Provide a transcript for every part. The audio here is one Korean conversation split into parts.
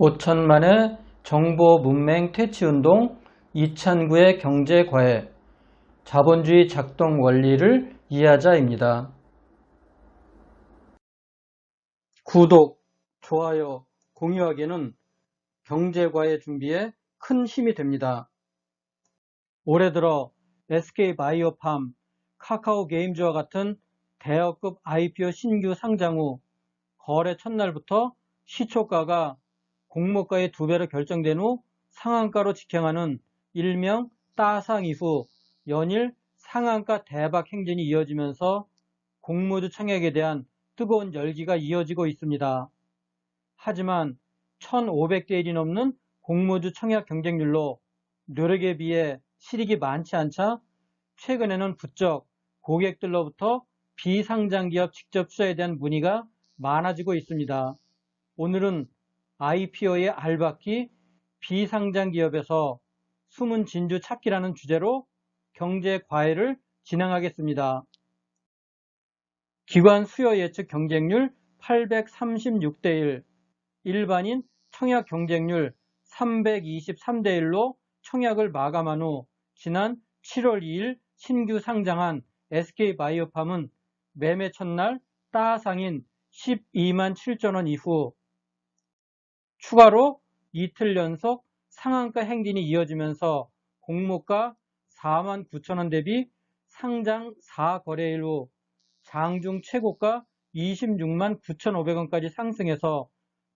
5천만의 정보 문맹 퇴치운동, 2009의 경제과외, 자본주의 작동 원리를 이해하자입니다. 구독, 좋아요, 공유하기는 경제과외 준비에 큰 힘이 됩니다. 올해 들어 SK바이오팜, 카카오게임즈와 같은 대여급 IPO 신규 상장 후 거래 첫날부터 시초가가 공모가의 2배로 결정된 후 상한가로 직행하는 일명 따상 이후 연일 상한가 대박 행진이 이어지면서 공모주 청약에 대한 뜨거운 열기가 이어지고 있습니다. 하지만 1,500대 1이 넘는 공모주 청약 경쟁률로 노력에 비해 실익이 많지 않자 최근에는 부쩍 고객들로부터 비상장기업 직접 투자에 대한 문의가 많아지고 있습니다. 오늘은 IPO의 알박기 비상장기업에서 숨은 진주 찾기라는 주제로 경제과외를 진행하겠습니다. 기관 수요 예측 경쟁률 836대 1, 일반인 청약 경쟁률 323대 1로 청약을 마감한 후 지난 7월 2일 신규 상장한 SK바이오팜은 매매 첫날 따상인 12만 7천원 이후 추가로 이틀 연속 상한가 행진이 이어지면서 공모가 4만 9천원 대비 상장 4거래일 후 장중 최고가 26만 9,500원까지 상승해서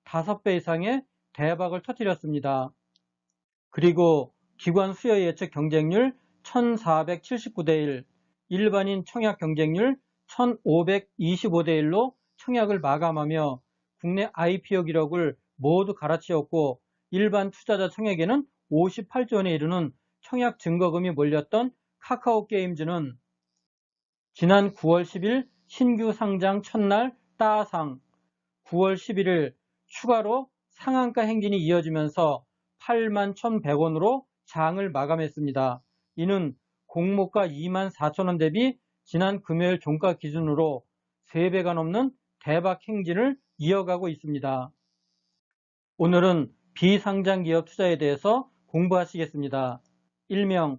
5배 이상의 대박을 터뜨렸습니다. 그리고 기관 수요 예측 경쟁률 1479대 1, 일반인 청약 경쟁률 1525대 1로 청약을 마감하며 국내 IPO 기록을 모두 갈아치웠고 일반 투자자 청약에는 58조 원에 이르는 청약 증거금이 몰렸던 카카오게임즈는 지난 9월 10일 신규 상장 첫날 따상, 9월 11일 추가로 상한가 행진이 이어지면서 8만 1,100원으로 장을 마감했습니다. 이는 공모가 2만 4천원 대비 지난 금요일 종가 기준으로 3배가 넘는 대박 행진을 이어가고 있습니다. 오늘은 비상장기업 투자에 대해서 공부하시겠습니다. 일명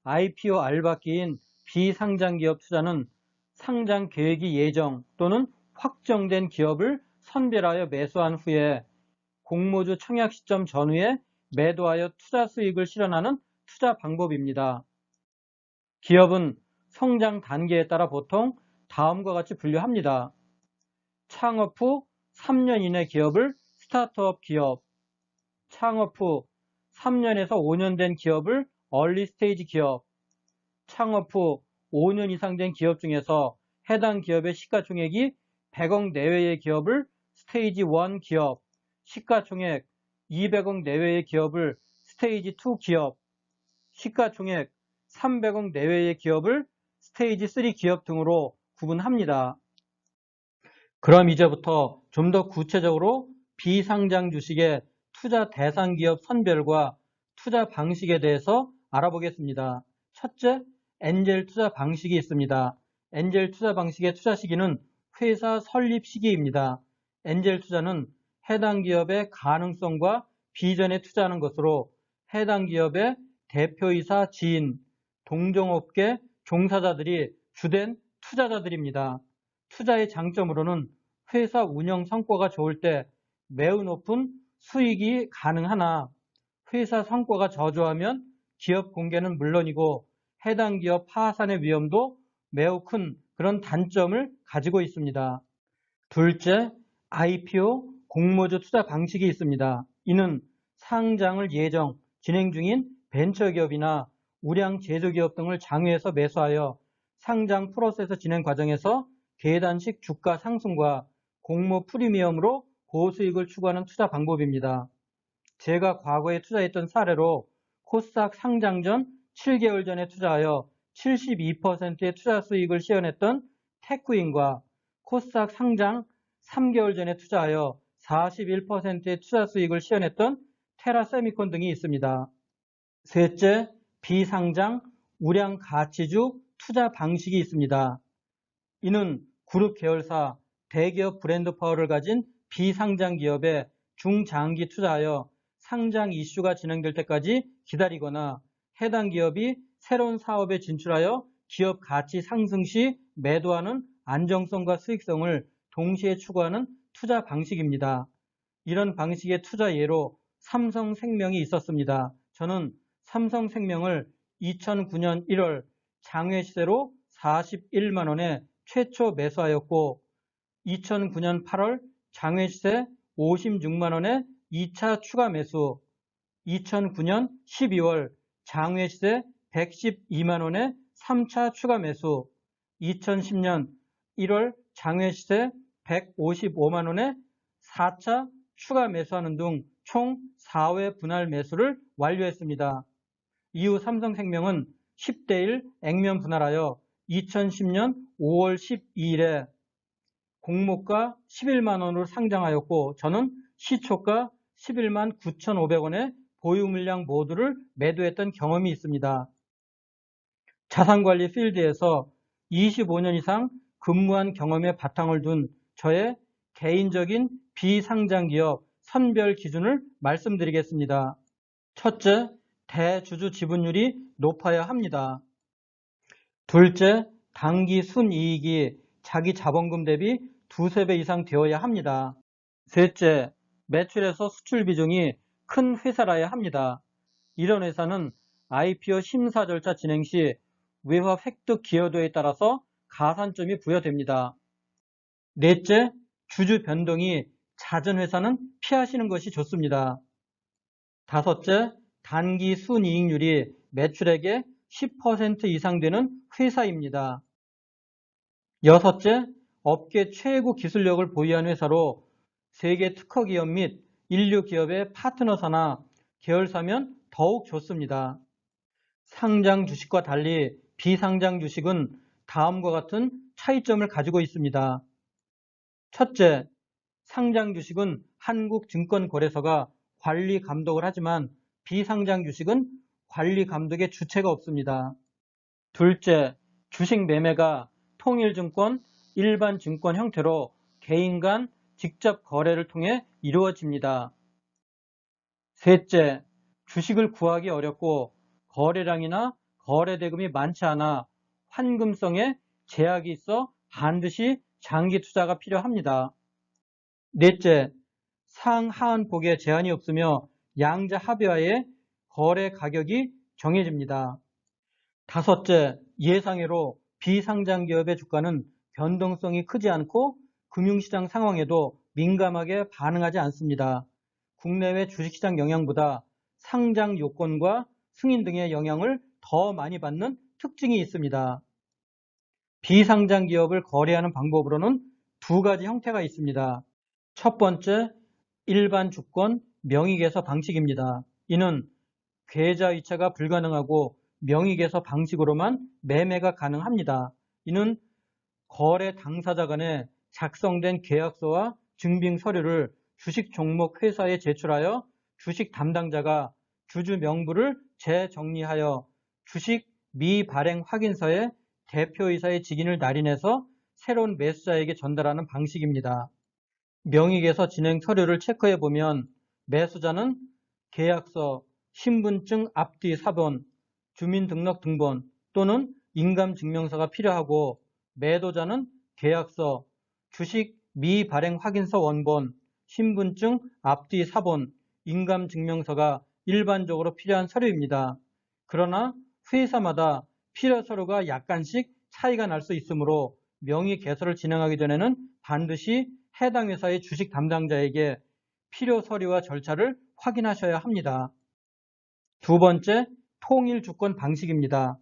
IPO 알박기인 비상장기업 투자는 상장 계획이 예정 또는 확정된 기업을 선별하여 매수한 후에 공모주 청약 시점 전후에 매도하여 투자 수익을 실현하는 투자 방법입니다. 기업은 성장 단계에 따라 보통 다음과 같이 분류합니다. 창업 후 3년 이내 기업을 스타트업 기업, 창업 후 3년에서 5년 된 기업을 얼리 스테이지 기업, 창업 후 5년 이상 된 기업 중에서 해당 기업의 시가총액이 100억 내외의 기업을 스테이지 1 기업, 시가총액 200억 내외의 기업을 스테이지 2 기업, 시가총액 300억 내외의 기업을 스테이지 3 기업 등으로 구분합니다. 그럼 이제부터 좀 더 구체적으로 비상장 주식의 투자 대상 기업 선별과 투자 방식에 대해서 알아보겠습니다. 첫째, 엔젤 투자 방식이 있습니다. 엔젤 투자 방식의 투자 시기는 회사 설립 시기입니다. 엔젤 투자는 해당 기업의 가능성과 비전에 투자하는 것으로 해당 기업의 대표이사 지인, 동종업계 종사자들이 주된 투자자들입니다. 투자의 장점으로는 회사 운영 성과가 좋을 때 매우 높은 수익이 가능하나 회사 성과가 저조하면 기업 공개는 물론이고 해당 기업 파산의 위험도 매우 큰 그런 단점을 가지고 있습니다. 둘째, IPO 공모주 투자 방식이 있습니다. 이는 상장을 진행 중인 벤처기업이나 우량 제조기업 등을 장외에서 매수하여 상장 프로세스 진행 과정에서 계단식 주가 상승과 공모 프리미엄으로 고수익을 추구하는 투자 방법입니다. 제가 과거에 투자했던 사례로 코스닥 상장 전 7개월 전에 투자하여 72%의 투자 수익을 시현했던 테크인과 코스닥 상장 3개월 전에 투자하여 41%의 투자 수익을 시현했던 테라세미콘 등이 있습니다. 셋째, 비상장 우량 가치주 투자 방식이 있습니다. 이는 그룹 계열사, 대기업 브랜드 파워를 가진 비상장 기업에 중장기 투자하여 상장 이슈가 진행될 때까지 기다리거나 해당 기업이 새로운 사업에 진출하여 기업 가치 상승 시 매도하는 안정성과 수익성을 동시에 추구하는 투자 방식입니다. 이런 방식의 투자 예로 삼성생명이 있었습니다. 저는 삼성생명을 2009년 1월 장외 시세로 41만 원에 최초 매수하였고 2009년 8월 장외 시세 56만 원에 2차 추가 매수, 2009년 12월 장외 시세 112만 원에 3차 추가 매수, 2010년 1월 장외 시세 155만 원에 4차 추가 매수하는 등 총 4회 분할 매수를 완료했습니다. 이후 삼성생명은 10대1 액면 분할하여 2010년 5월 12일에 공모가 11만 원으로 상장하였고 저는 시초가 11만 9,500원에 보유 물량 모두를 매도했던 경험이 있습니다. 자산관리 필드에서 25년 이상 근무한 경험에 바탕을 둔 저의 개인적인 비상장기업 선별 기준을 말씀드리겠습니다. 첫째, 대주주 지분율이 높아야 합니다. 둘째, 당기 순이익이 자기 자본금 대비 2~3배 이상 되어야 합니다. 셋째, 매출에서 수출 비중이 큰 회사라야 합니다. 이런 회사는 IPO 심사 절차 진행 시 외화 획득 기여도에 따라서 가산점이 부여됩니다. 넷째, 주주 변동이 잦은 회사는 피하시는 것이 좋습니다. 다섯째, 단기 순이익률이 매출액의 10% 이상 되는 회사입니다. 여섯째, 업계 최고 기술력을 보유한 회사로 세계 특허 기업 및 인류 기업의 파트너사나 계열사면 더욱 좋습니다. 상장 주식과 달리 비상장 주식은 다음과 같은 차이점을 가지고 있습니다. 첫째, 상장 주식은 한국증권거래소가 관리 감독을 하지만 비상장 주식은 관리 감독의 주체가 없습니다. 둘째, 주식 매매가 통일증권, 일반증권 형태로 개인 간 직접 거래를 통해 이루어집니다. 셋째, 주식을 구하기 어렵고 거래량이나 거래대금이 많지 않아 환금성에 제약이 있어 반드시 장기 투자가 필요합니다. 넷째, 상하한폭에 제한이 없으며 양자 합의하에 거래 가격이 정해집니다. 다섯째, 예상외로 비상장 기업의 주가는 변동성이 크지 않고 금융시장 상황에도 민감하게 반응하지 않습니다. 국내외 주식시장 영향보다 상장 요건과 승인 등의 영향을 더 많이 받는 특징이 있습니다. 비상장 기업을 거래하는 방법으로는 두 가지 형태가 있습니다. 첫 번째, 일반 주권 명의개서 방식입니다. 이는 계좌이체가 불가능하고 명의개서 방식으로만 매매가 가능합니다. 이는 거래 당사자 간에 작성된 계약서와 증빙 서류를 주식 종목 회사에 제출하여 주식 담당자가 주주 명부를 재정리하여 주식 미발행 확인서에 대표이사의 직인을 날인해서 새로운 매수자에게 전달하는 방식입니다. 명의개서 진행 서류를 체크해 보면 매수자는 계약서, 신분증 앞뒤 사본, 주민등록 등본 또는 인감증명서가 필요하고 매도자는 계약서, 주식 미발행 확인서 원본, 신분증 앞뒤 사본, 인감증명서가 일반적으로 필요한 서류입니다. 그러나 회사마다 필요 서류가 약간씩 차이가 날 수 있으므로 명의개서를 진행하기 전에는 반드시 해당 회사의 주식 담당자에게 필요 서류와 절차를 확인하셔야 합니다. 두 번째, 통일주권 방식입니다.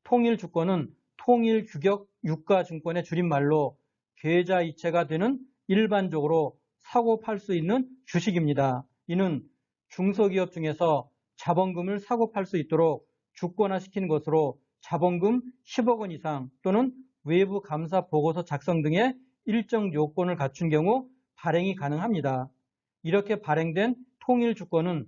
통일주권은 통일규격 유가증권의 줄임말로 계좌이체가 되는 일반적으로 사고 팔 수 있는 주식입니다. 이는 중소기업 중에서 자본금을 사고 팔 수 있도록 주권화시킨 것으로 자본금 10억 원 이상 또는 외부 감사 보고서 작성 등의 일정 요건을 갖춘 경우 발행이 가능합니다. 이렇게 발행된 통일주권은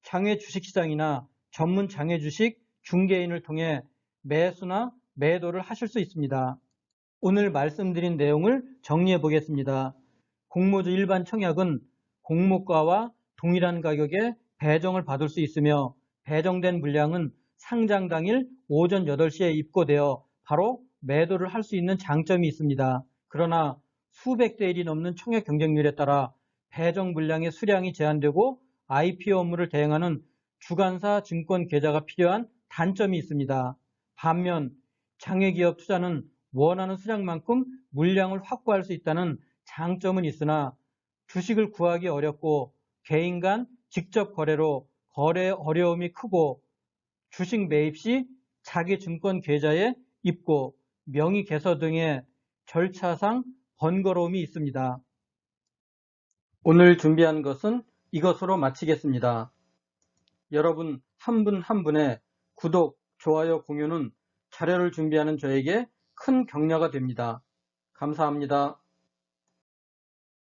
장외 주식시장이나 전문 장외 주식 중개인을 통해 매수나 매도를 하실 수 있습니다. 오늘 말씀드린 내용을 정리해 보겠습니다. 공모주 일반 청약은 공모가와 동일한 가격에 배정을 받을 수 있으며 배정된 물량은 상장 당일 오전 8시에 입고되어 바로 매도를 할 수 있는 장점이 있습니다. 그러나 수백 대 1이 넘는 총액 경쟁률에 따라 배정 물량의 수량이 제한되고 IPO 업무를 대행하는 주관사 증권 계좌가 필요한 단점이 있습니다. 반면 장외기업 투자는 원하는 수량만큼 물량을 확보할 수 있다는 장점은 있으나 주식을 구하기 어렵고 개인 간 직접 거래로 거래 어려움이 크고 주식 매입 시 자기 증권 계좌에 입고 명의 개서 등의 절차상 번거로움이 있습니다. 오늘 준비한 것은 이것으로 마치겠습니다. 여러분 한 분 한 분의 구독, 좋아요, 공유는 자료를 준비하는 저에게 큰 격려가 됩니다. 감사합니다.